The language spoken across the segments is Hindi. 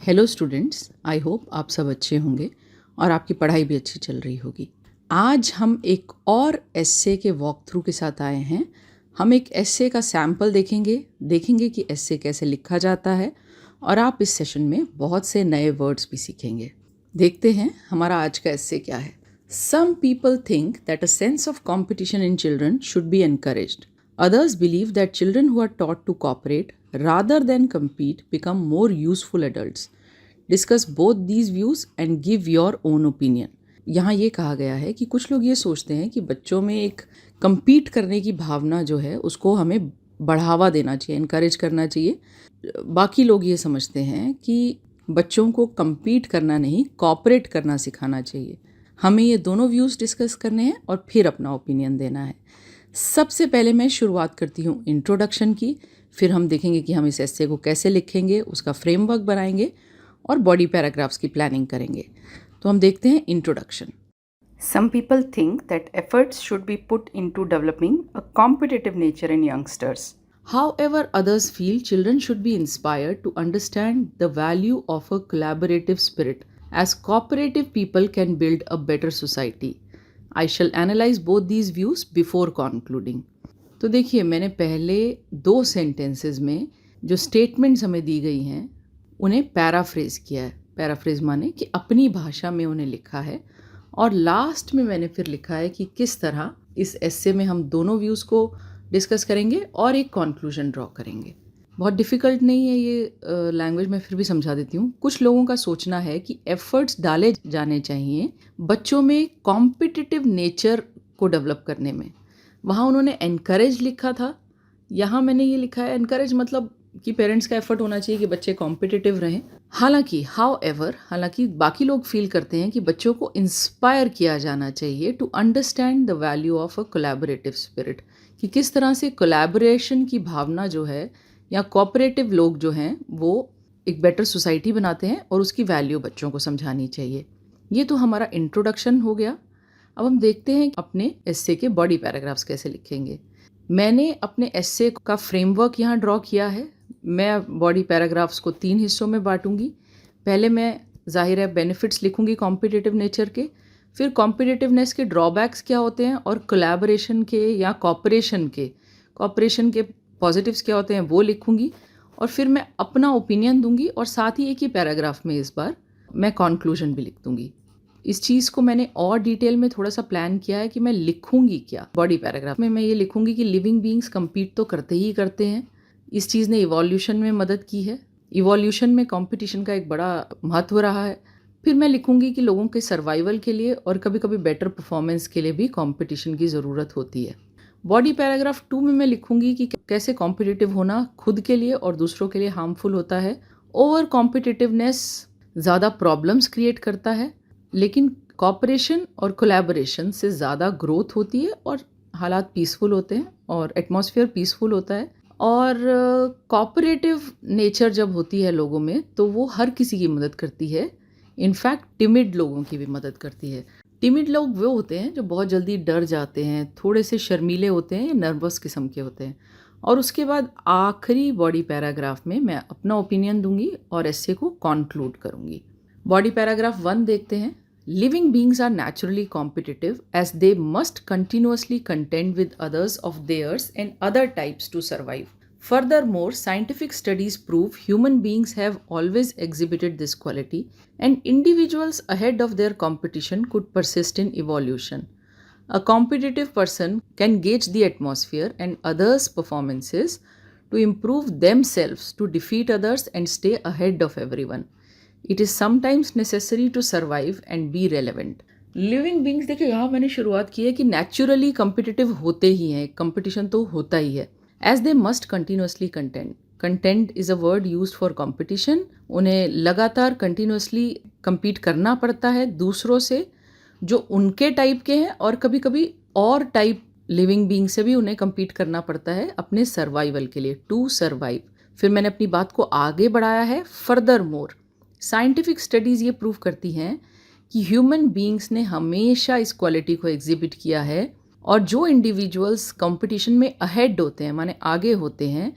हेलो स्टूडेंट्स, आई होप आप सब अच्छे होंगे और आपकी पढ़ाई भी अच्छी चल रही होगी। आज हम एक और एस्से के वॉक थ्रू के साथ आए हैं। हम एक एस्से का सैम्पल देखेंगे कि एस्से कैसे लिखा जाता है और आप इस सेशन में बहुत से नए वर्ड्स भी सीखेंगे। देखते हैं हमारा आज का एस्से क्या है। Some people think that a sense of competition in children should be encouraged. Others believe that children who are taught to cooperate rather than compete become more useful adults. Discuss both these views and give your own opinion. यहाँ ये कहा गया है कि कुछ लोग ये सोचते हैं कि बच्चों में एक compete करने की भावना जो है उसको हमें बढ़ावा देना चाहिए, encourage करना चाहिए। बाकी लोग ये समझते हैं कि बच्चों को compete करना नहीं, cooperate करना सिखाना चाहिए। हमें ये दोनों व्यूज़ डिस्कस करने हैं और फिर अपना ओपिनियन देना है। सबसे पहले मैं शुरुआत करती हूँ इंट्रोडक्शन की, फिर हम देखेंगे कि हम इस एस्से को कैसे लिखेंगे, उसका फ्रेमवर्क बनाएंगे और बॉडी पैराग्राफ्स की प्लानिंग करेंगे। तो हम देखते हैं introduction. Some people think that efforts should be put into developing a competitive nature in youngsters. However, others feel children should be inspired to understand the value of a collaborative spirit, as cooperative people can build a better society. I shall analyze both these views before concluding. तो देखिए, मैंने पहले 2 सेंटेंसेस में जो स्टेटमेंट्स हमें दी गई हैं उन्हें पैराफ्रेज किया है। पैराफ्रेज माने कि अपनी भाषा में उन्हें लिखा है और लास्ट में मैंने फिर लिखा है कि किस तरह इस एस्से में हम दोनों व्यूज़ को डिस्कस करेंगे और एक कंक्लूजन ड्रॉ करेंगे। बहुत डिफ़िकल्ट नहीं है ये लैंग्वेज, मैं फिर भी समझा देती हूँ। कुछ लोगों का सोचना है कि एफ़र्ट्स डाले जाने चाहिए बच्चों में कॉम्पिटिटिव नेचर को डेवलप करने में। वहाँ उन्होंने एनकरेज लिखा था, यहाँ मैंने ये लिखा है एनकरेज मतलब कि पेरेंट्स का एफर्ट होना चाहिए कि बच्चे कॉम्पिटिटिव रहें। हालांकि बाकी लोग फील करते हैं कि बच्चों को इंस्पायर किया जाना चाहिए to understand the value of a collaborative spirit, कि किस तरह से कोलैबोरेशन की भावना जो है या कोऑपरेटिव लोग जो हैं वो एक बेटर सोसाइटी बनाते हैं और उसकी वैल्यू बच्चों को समझानी चाहिए। ये तो हमारा इंट्रोडक्शन हो गया। अब हम देखते हैं अपने एस्से के बॉडी पैराग्राफ्स कैसे लिखेंगे। मैंने अपने एस्से का फ्रेमवर्क यहाँ ड्रॉ किया है। मैं बॉडी पैराग्राफ्स को 3 हिस्सों में बांटूंगी। पहले मैं ज़ाहिर है बेनिफिट्स लिखूंगी कॉम्पिटिटिव नेचर के, फिर कॉम्पिटिटिवनेस के ड्रॉबैक्स क्या होते हैं और कोलैबोरेशन के या कॉपरेशन के पॉजिटिव्स क्या होते हैं वो लिखूंगी, और फिर मैं अपना ओपिनियन दूंगी और साथ ही एक ही पैराग्राफ में इस बार मैं कॉन्क्लूजन भी लिख दूंगी। इस चीज़ को मैंने और डिटेल में थोड़ा सा प्लान किया है कि मैं लिखूंगी क्या। बॉडी पैराग्राफ में मैं ये लिखूंगी कि लिविंग बीइंग्स compete तो करते ही करते हैं। इस चीज़ ने इवोल्यूशन में मदद की है। इवोल्यूशन में कंपटीशन का एक बड़ा महत्व रहा है। फिर मैं लिखूंगी कि लोगों के सर्वाइवल के लिए और कभी कभी बेटर परफॉर्मेंस के लिए भी कंपटीशन की ज़रूरत होती है। बॉडी पैराग्राफ 2 में मैं लिखूंगी कि कैसे कॉम्पिटिटिव होना खुद के लिए और दूसरों के लिए हार्मफुल होता है। ओवर कॉम्पिटिटिवनेस ज़्यादा प्रॉब्लम्स क्रिएट करता है, लेकिन कॉपरेशन और कोलैबोरेशन से ज़्यादा ग्रोथ होती है और हालात पीसफुल होते हैं और एटमॉस्फेयर पीसफुल होता है। और कॉपरेटिव नेचर जब होती है लोगों में तो वो हर किसी की मदद करती है। इनफैक्ट टिमिड लोगों की भी मदद करती है। टिमिड लोग वो होते हैं जो बहुत जल्दी डर जाते हैं, थोड़े से शर्मीले होते हैं या नर्वस किस्म के होते हैं। और उसके बाद आखिरी बॉडी पैराग्राफ में मैं अपना ओपिनियन दूंगी और एस्से को कॉन्क्लूड करूंगी। बॉडी पैराग्राफ 1 देखते हैं। Living beings are naturally competitive as they must continuously contend with others of theirs and other types to survive. Furthermore, scientific studies prove human beings have always exhibited this quality, and individuals ahead of their competition could persist in evolution. A competitive person can gauge the atmosphere and others' performances to improve themselves, to defeat others, and stay ahead of everyone. It is sometimes necessary to survive and be relevant. Living beings देखिए, यहाँ मैंने शुरुआत की है कि नेचुरली कम्पिटिटिव होते ही हैं, कंपटीशन तो होता ही है। As they must continuously content, content is a word use for competition. उन्हें लगातार कंटिन्यूसली compete करना पड़ता है दूसरों से जो उनके टाइप के हैं, और कभी कभी और टाइप लिविंग बींग से भी उन्हें compete करना पड़ता है अपने सर्वाइवल के लिए, टू सर्वाइव। फिर मैंने अपनी बात को आगे बढ़ाया है। फर्दर मोर, साइंटिफिक स्टडीज़ ये प्रूव करती हैं कि ह्यूमन बीइंग्स ने हमेशा इस क्वालिटी को एग्जिबिट किया है, और जो इंडिविजुअल्स कंपटीशन में अहेड होते हैं माने आगे होते हैं,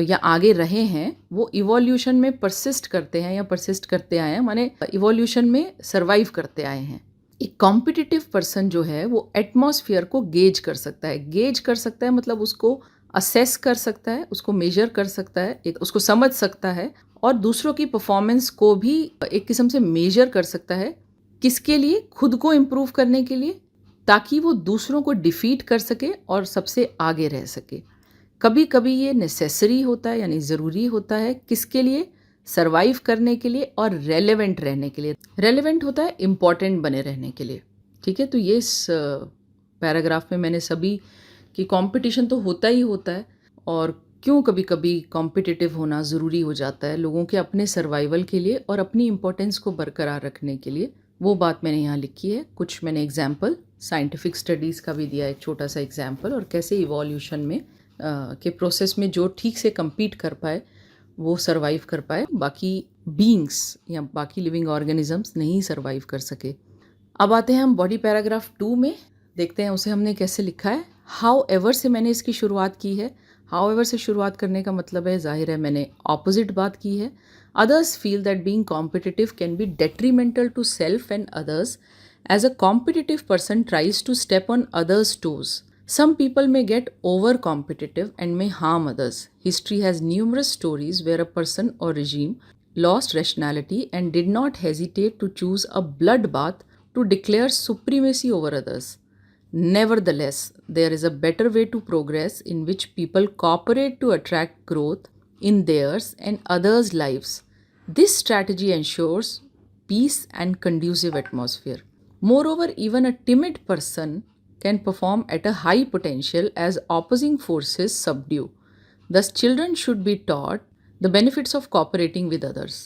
या आगे रहे हैं वो इवोल्यूशन में परसिस्ट करते हैं या परसिस्ट करते आए हैं, माने इवोल्यूशन में सरवाइव करते आए हैं। एक कॉम्पिटिटिव पर्सन जो है वो एटमॉस्फेयर को गेज कर सकता है। गेज कर सकता है मतलब उसको असेस कर सकता है, उसको मेजर कर सकता है, एक उसको समझ सकता है और दूसरों की परफॉर्मेंस को भी एक किस्म से मेजर कर सकता है। किसके लिए? खुद को इम्प्रूव करने के लिए, ताकि वो दूसरों को डिफीट कर सके और सबसे आगे रह सके। कभी कभी ये नेसेसरी होता है यानी ज़रूरी होता है। किसके लिए? सरवाइव करने के लिए और रेलेवेंट रहने के लिए। रेलेवेंट होता है इम्पॉर्टेंट बने रहने के लिए। ठीक है, तो ये इस पैराग्राफ में मैंने सभी कि कंपटीशन तो होता ही होता है और क्यों कभी कभी कॉम्पिटिटिव होना ज़रूरी हो जाता है लोगों के अपने सर्वाइवल के लिए और अपनी इम्पोर्टेंस को बरकरार रखने के लिए, वो बात मैंने यहाँ लिखी है। कुछ मैंने एग्जाम्पल साइंटिफिक स्टडीज़ का भी दिया, एक छोटा सा एग्जाम्पल, और कैसे इवोल्यूशन में के प्रोसेस में जो ठीक से compete कर पाए वो सर्वाइव कर पाए, बाकी बीइंग्स या बाकी लिविंग ऑर्गेनिजम्स नहीं सर्वाइव कर सके। अब आते हैं हम बॉडी पैराग्राफ 2 में, देखते हैं उसे हमने कैसे लिखा है। हाउ एवर से मैंने इसकी शुरुआत की है। हाउ एवर से शुरुआत करने का मतलब है, जाहिर है मैंने ऑपोजिट बात की है। Others feel that being competitive can be detrimental to self and others as a competitive person tries to step on others toes. Some people may get over competitive and may harm others. History has numerous stories where a person or regime lost rationality and did not hesitate to choose a bloodbath to declare supremacy over others. Nevertheless, there is a better way to progress in which people cooperate to attract growth in theirs and others' lives. This strategy ensures peace and conducive atmosphere. Moreover, even a timid person can perform at a high potential as opposing forces subdue. Thus, children should be taught the benefits of cooperating with others.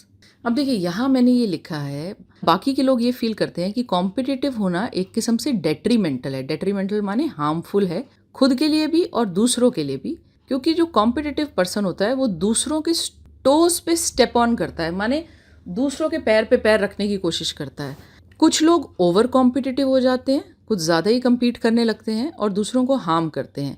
अब देखिए यहाँ मैंने ये लिखा है, बाकी के लोग ये फील करते हैं कि कॉम्पिटिटिव होना एक किस्म से डेट्रीमेंटल है। डेट्रीमेंटल माने हार्मफुल है, खुद के लिए भी और दूसरों के लिए भी, क्योंकि जो कॉम्पिटिटिव पर्सन होता है वो दूसरों के टोस पे स्टेप ऑन करता है, माने दूसरों के पैर पे पैर रखने की कोशिश करता है। कुछ लोग ओवर कॉम्पिटिटिव हो जाते हैं, कुछ ज़्यादा ही कम्पीट करने लगते हैं और दूसरों को हार्म करते हैं।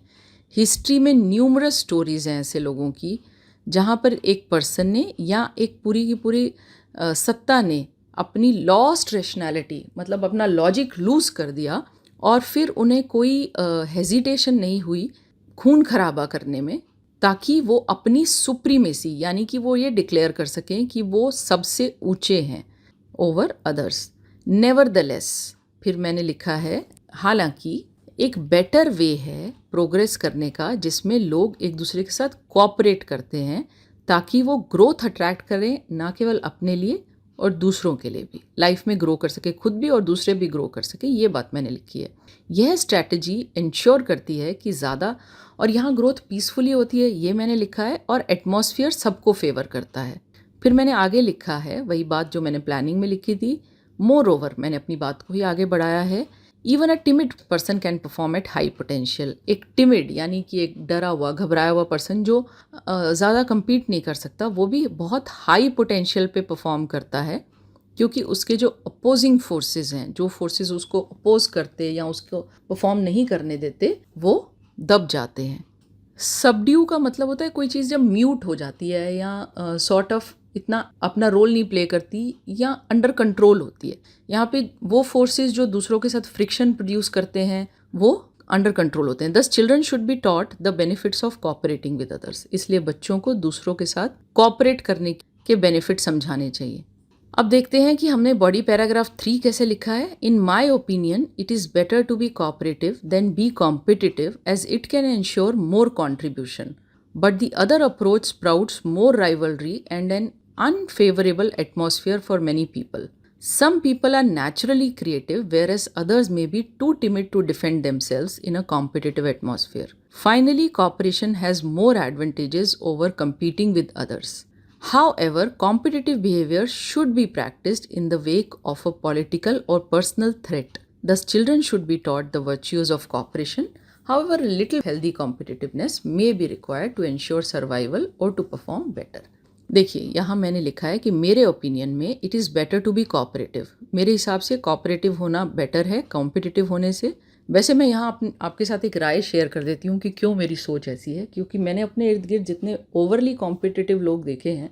हिस्ट्री में न्यूमरस स्टोरीज़ हैं ऐसे लोगों की जहाँ पर एक पर्सन ने या एक पूरी की पूरी सत्ता ने अपनी लॉस्ट रेशनैलिटी मतलब अपना लॉजिक लूज़ कर दिया और फिर उन्हें कोई हेजिटेशन नहीं हुई खून खराबा करने में, ताकि वो अपनी सुप्रीमेसी यानी कि वो ये डिक्लेयर कर सकें कि वो सबसे ऊंचे हैं ओवर अदर्स। नेवरदलेस, फिर मैंने लिखा है, हालांकि एक बेटर वे है प्रोग्रेस करने का जिसमें लोग एक दूसरे के साथ कोऑपरेट करते हैं ताकि वो ग्रोथ अट्रैक्ट करें, ना केवल अपने लिए और दूसरों के लिए भी, लाइफ में ग्रो कर सके, खुद भी और दूसरे भी ग्रो कर सके। ये बात मैंने लिखी है। यह स्ट्रैटेजी इंश्योर करती है कि ज़्यादा, और यहाँ ग्रोथ पीसफुली होती है, ये मैंने लिखा है, और एटमॉस्फेयर सबको फेवर करता है। फिर मैंने आगे लिखा है वही बात जो मैंने प्लानिंग में लिखी थी। मोर ओवर, मैंने अपनी बात को ही आगे बढ़ाया है। Even a timid person can perform at high potential. एक टिमिड यानी कि एक डरा हुआ घबराया हुआ पर्सन जो ज़्यादा compete नहीं कर सकता, वो भी बहुत हाई पोटेंशियल पे परफॉर्म करता है, क्योंकि उसके जो अपोजिंग फोर्सेस हैं, जो फोर्सेस उसको अपोज करते या उसको परफॉर्म नहीं करने देते, वो दब जाते हैं। सबड्यू का मतलब होता है कोई चीज़ जब म्यूट हो जाती है या सॉर्ट ऑफ इतना अपना रोल नहीं प्ले करती या अंडर कंट्रोल होती है। यहाँ पे वो फोर्सेस जो दूसरों के साथ फ्रिक्शन प्रोड्यूस करते हैं वो अंडर कंट्रोल होते हैं। दस children should be taught the benefits of cooperating with others. इसलिए बच्चों को दूसरों के साथ कोऑपरेट करने के बेनिफिट समझाने चाहिए। अब देखते हैं कि हमने बॉडी पैराग्राफ 3 कैसे लिखा है। In my opinion it is better to be cooperative than be competitive as it can ensure more contribution, but the other approach sprouts more rivalry and an unfavorable atmosphere for many people. Some people are naturally creative, whereas others may be too timid to defend themselves in a competitive atmosphere. Finally, cooperation has more advantages over competing with others. However, competitive behavior should be practiced in the wake of a political or personal threat. Thus, children should be taught the virtues of cooperation. However, a little healthy competitiveness may be required to ensure survival or to perform better. देखिए यहाँ मैंने लिखा है कि मेरे ओपिनियन में it is better to be cooperative. मेरे हिसाब से कोऑपरेटिव होना बेटर है कॉम्पिटिटिव होने से। वैसे मैं यहाँ आपके साथ एक राय शेयर कर देती हूँ कि क्यों मेरी सोच ऐसी है, क्योंकि मैंने अपने इर्द गिर्द जितने ओवरली कॉम्पिटिटिव लोग देखे हैं,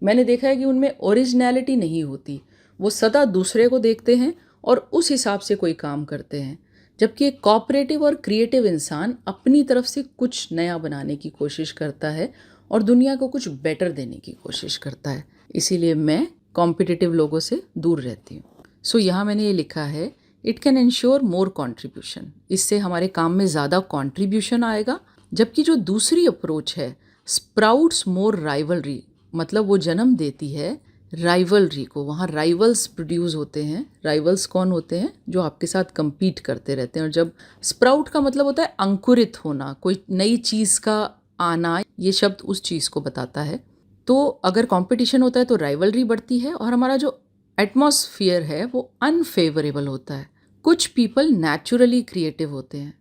मैंने देखा है कि उनमें ओरिजिनलिटी नहीं होती। वो सदा दूसरे को देखते हैं और उस हिसाब से कोई काम करते हैं, जबकि एक कोऑपरेटिव और क्रिएटिव इंसान अपनी तरफ से कुछ नया बनाने की कोशिश करता है और दुनिया को कुछ बेटर देने की कोशिश करता है। इसीलिए मैं कॉम्पिटिटिव लोगों से दूर रहती हूँ। सो यहाँ मैंने ये लिखा है, it can ensure more contribution. इससे हमारे काम में ज़्यादा कॉन्ट्रीब्यूशन आएगा। जबकि जो दूसरी अप्रोच है, स्प्राउट्स मोर राइवलरी, मतलब वो जन्म देती है राइवलरी को। वहाँ राइवल्स प्रोड्यूस होते हैं। राइवल्स कौन होते हैं? जो आपके साथ compete करते रहते हैं। और जब स्प्राउट का मतलब होता है अंकुरित होना, कोई नई चीज़ का आना, ये शब्द उस चीज़ को बताता है। तो अगर कंपटीशन होता है तो राइवलरी बढ़ती है और हमारा जो एटमॉस्फियर है वो अनफेवरेबल होता है। कुछ पीपल नेचुरली क्रिएटिव होते हैं,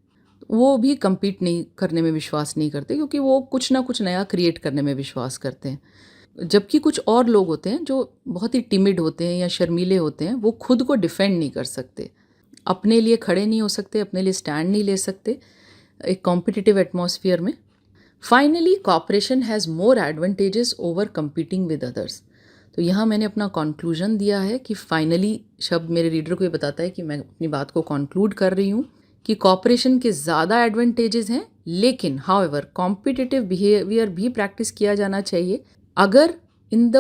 वो भी compete नहीं करने में विश्वास नहीं करते, क्योंकि वो कुछ ना कुछ नया क्रिएट करने में विश्वास करते हैं। जबकि कुछ और लोग होते हैं जो बहुत ही टिमिड होते हैं या शर्मीले होते हैं, वो खुद को डिफेंड नहीं कर सकते, अपने लिए खड़े नहीं हो सकते, अपने लिए स्टैंड नहीं ले सकते एक कॉम्पिटिटिव एटमॉस्फेयर में। Finally cooperation has more advantages over competing with others. तो यहाँ मैंने अपना कंक्लूजन दिया है कि फाइनली शब्द मेरे रीडर को ये बताता है कि मैं अपनी बात को कंक्लूड कर रही हूँ कि कॉपरेशन के ज़्यादा एडवांटेजेस हैं, लेकिन हाउएवर कॉम्पिटिटिव बिहेवियर भी प्रैक्टिस किया जाना चाहिए। अगर इन द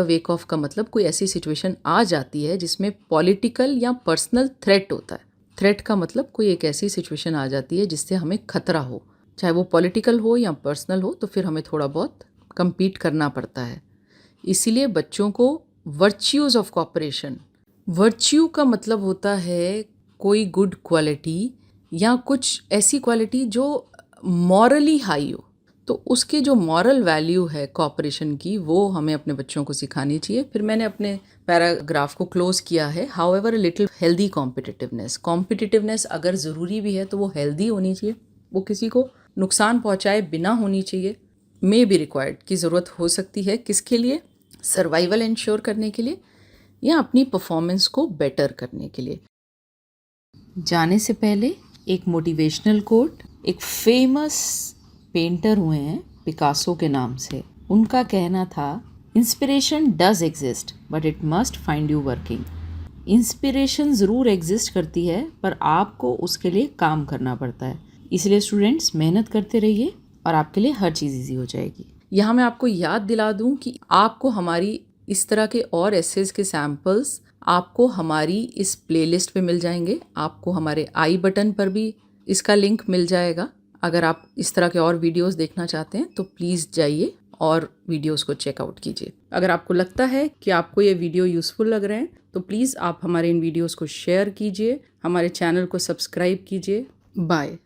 वेक ऑफ का मतलब कोई ऐसी सिचुएशन आ जाती है जिसमें पॉलिटिकल या पर्सनल थ्रेट होता है। थ्रेट का मतलब कोई एक ऐसी सिचुएशन आ जाती है जिससे हमें खतरा हो, चाहे वो पॉलिटिकल हो या पर्सनल हो, तो फिर हमें थोड़ा बहुत compete करना पड़ता है। इसीलिए बच्चों को वर्च्यूज़ ऑफ कॉपरेशन, वर्च्यू का मतलब होता है कोई गुड क्वालिटी या कुछ ऐसी क्वालिटी जो मॉरली हाई हो, तो उसके जो मॉरल वैल्यू है कॉपरेशन की, वो हमें अपने बच्चों को सिखानी चाहिए। फिर मैंने अपने पैराग्राफ को क्लोज किया है, हाउएवर लिटिल हेल्दी कॉम्पिटिटिवनेस अगर ज़रूरी भी है तो वो हेल्दी होनी चाहिए, वो किसी को नुकसान पहुंचाए बिना होनी चाहिए। मे बी रिक्वायर्ड की ज़रूरत हो सकती है, किसके लिए? सर्वाइवल इंश्योर करने के लिए या अपनी परफॉर्मेंस को बेटर करने के लिए। जाने से पहले एक मोटिवेशनल कोट। एक फेमस पेंटर हुए हैं पिकासो के नाम से, उनका कहना था, inspiration does exist but it must find you working. Inspiration ज़रूर एग्जिस्ट करती है, पर आपको उसके लिए काम करना पड़ता है। इसलिए स्टूडेंट्स मेहनत करते रहिए और आपके लिए हर चीज़ ईजी हो जाएगी। यहाँ मैं आपको याद दिला दूँ कि आपको हमारी इस तरह के और एसेज के सैम्पल्स आपको हमारी इस प्लेलिस्ट पे मिल जाएंगे। आपको हमारे आई बटन पर भी इसका लिंक मिल जाएगा। अगर आप इस तरह के और वीडियोस देखना चाहते हैं तो प्लीज़ जाइए और वीडियोस को चेकआउट कीजिए। अगर आपको लगता है कि आपको ये वीडियो यूज़फुल लग रहे हैं तो प्लीज़ आप हमारे इन वीडियोस को शेयर कीजिए, हमारे चैनल को सब्सक्राइब कीजिए। बाय।